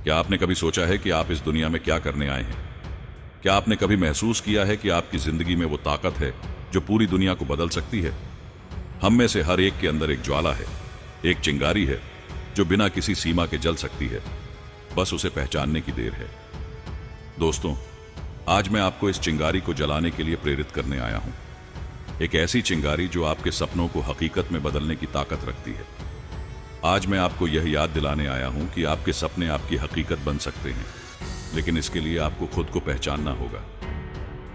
क्या आपने कभी सोचा है कि आप इस दुनिया में क्या करने आए हैं? क्या आपने कभी महसूस किया है कि आपकी जिंदगी में वो ताकत है जो पूरी दुनिया को बदल सकती है? हम में से हर एक के अंदर एक ज्वाला है, एक चिंगारी है जो बिना किसी सीमा के जल सकती है। बस उसे पहचानने की देर है। दोस्तों, आज मैं आपको इस चिंगारी को जलाने के लिए प्रेरित करने आया हूं। एक ऐसी चिंगारी जो आपके सपनों को हकीकत में बदलने की ताकत रखती है। आज मैं आपको यह याद दिलाने आया हूं कि आपके सपने आपकी हकीकत बन सकते हैं, लेकिन इसके लिए आपको खुद को पहचानना होगा।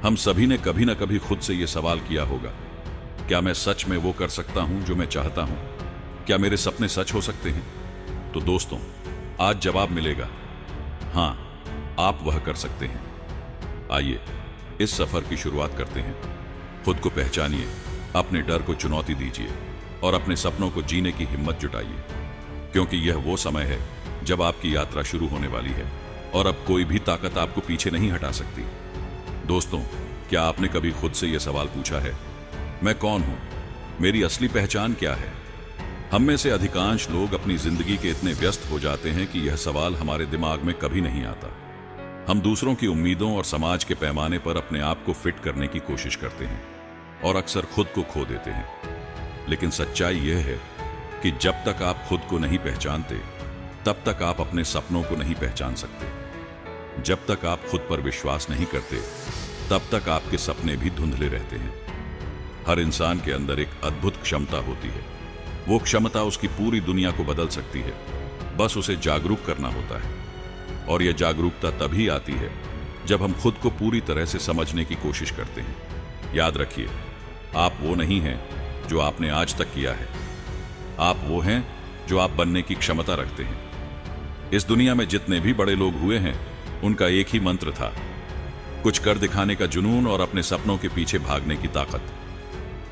हम सभी ने कभी ना कभी खुद से यह सवाल किया होगा, क्या मैं सच में वो कर सकता हूं जो मैं चाहता हूं? क्या मेरे सपने सच हो सकते हैं? तो दोस्तों, आज जवाब मिलेगा, हां, आप वह कर सकते हैं। आइए इस सफर की शुरुआत करते हैं। खुद को पहचानिए, अपने डर को चुनौती दीजिए और अपने सपनों को जीने की हिम्मत जुटाइए, क्योंकि यह वो समय है जब आपकी यात्रा शुरू होने वाली है और अब कोई भी ताकत आपको पीछे नहीं हटा सकती। दोस्तों, क्या आपने कभी खुद से यह सवाल पूछा है, मैं कौन हूं? मेरी असली पहचान क्या है? हम में से अधिकांश लोग अपनी जिंदगी के इतने व्यस्त हो जाते हैं कि यह सवाल हमारे दिमाग में कभी नहीं आता। हम दूसरों की उम्मीदों और समाज के पैमाने पर अपने आप को फिट करने की कोशिश करते हैं और अक्सर खुद को खो देते हैं। लेकिन सच्चाई यह है कि जब तक आप खुद को नहीं पहचानते, तब तक आप अपने सपनों को नहीं पहचान सकते। जब तक आप खुद पर विश्वास नहीं करते, तब तक आपके सपने भी धुंधले रहते हैं। हर इंसान के अंदर एक अद्भुत क्षमता होती है। वो क्षमता उसकी पूरी दुनिया को बदल सकती है। बस उसे जागरूक करना होता है। और यह जागरूकता तभी आती है जब हम खुद को पूरी तरह से समझने की कोशिश करते हैं। याद रखिए, आप वो नहीं हैं जो आपने आज तक किया है। आप वो हैं जो आप बनने की क्षमता रखते हैं। इस दुनिया में जितने भी बड़े लोग हुए हैं, उनका एक ही मंत्र था, कुछ कर दिखाने का जुनून और अपने सपनों के पीछे भागने की ताकत।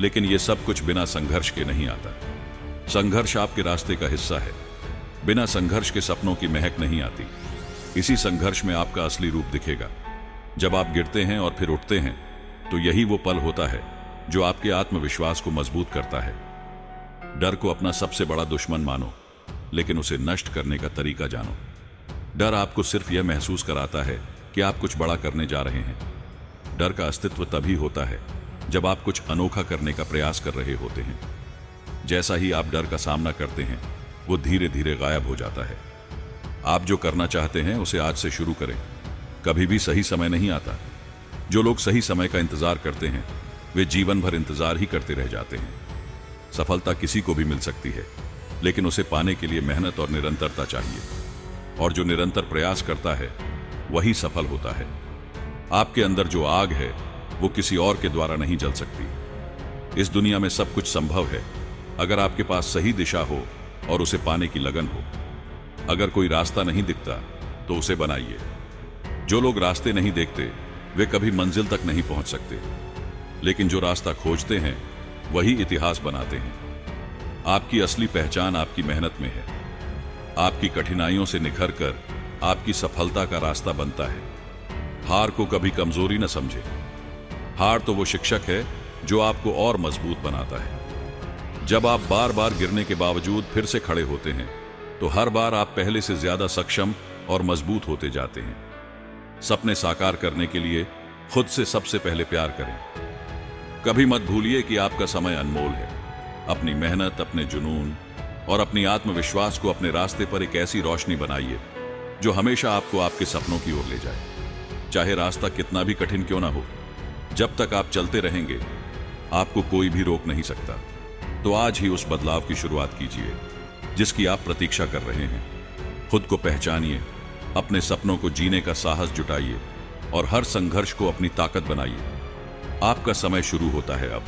लेकिन यह सब कुछ बिना संघर्ष के नहीं आता। संघर्ष आपके रास्ते का हिस्सा है। बिना संघर्ष के सपनों की महक नहीं आती। इसी संघर्ष में आपका असली रूप दिखेगा। जब आप गिरते हैं और फिर उठते हैं, तो यही वो पल होता है जो आपके आत्मविश्वास को मजबूत करता है। डर को अपना सबसे बड़ा दुश्मन मानो, लेकिन उसे नष्ट करने का तरीका जानो। डर आपको सिर्फ यह महसूस कराता है कि आप कुछ बड़ा करने जा रहे हैं। डर का अस्तित्व तभी होता है जब आप कुछ अनोखा करने का प्रयास कर रहे होते हैं। जैसा ही आप डर का सामना करते हैं, वो धीरे धीरे गायब हो जाता है। आप जो करना चाहते हैं उसे आज से शुरू करें। कभी भी सही समय नहीं आता। जो लोग सही समय का इंतजार करते हैं, वे जीवन भर इंतजार ही करते रह जाते हैं। सफलता किसी को भी मिल सकती है, लेकिन उसे पाने के लिए मेहनत और निरंतरता चाहिए। और जो निरंतर प्रयास करता है, वही सफल होता है। आपके अंदर जो आग है, वो किसी और के द्वारा नहीं जल सकती। इस दुनिया में सब कुछ संभव है, अगर आपके पास सही दिशा हो और उसे पाने की लगन हो। अगर कोई रास्ता नहीं दिखता, तो उसे बनाइए। जो लोग रास्ते नहीं देखते, वे कभी मंजिल तक नहीं पहुंच सकते। लेकिन जो रास्ता खोजते हैं, वही इतिहास बनाते हैं। आपकी असली पहचान आपकी मेहनत में है। आपकी कठिनाइयों से निखर कर आपकी सफलता का रास्ता बनता है। हार को कभी कमजोरी न समझे। हार तो वो शिक्षक है जो आपको और मजबूत बनाता है। जब आप बार बार गिरने के बावजूद फिर से खड़े होते हैं, तो हर बार आप पहले से ज्यादा सक्षम और मजबूत होते जाते हैं। सपने साकार करने के लिए खुद से सबसे पहले प्यार करें। कभी मत भूलिए कि आपका समय अनमोल है। अपनी मेहनत, अपने जुनून और अपनी आत्मविश्वास को अपने रास्ते पर एक ऐसी रोशनी बनाइए जो हमेशा आपको आपके सपनों की ओर ले जाए। चाहे रास्ता कितना भी कठिन क्यों ना हो, जब तक आप चलते रहेंगे, आपको कोई भी रोक नहीं सकता। तो आज ही उस बदलाव की शुरुआत कीजिए जिसकी आप प्रतीक्षा कर रहे हैं। खुद को पहचानिए, अपने सपनों को जीने का साहस जुटाइए और हर संघर्ष को अपनी ताकत बनाइए। आपका समय शुरू होता है अब।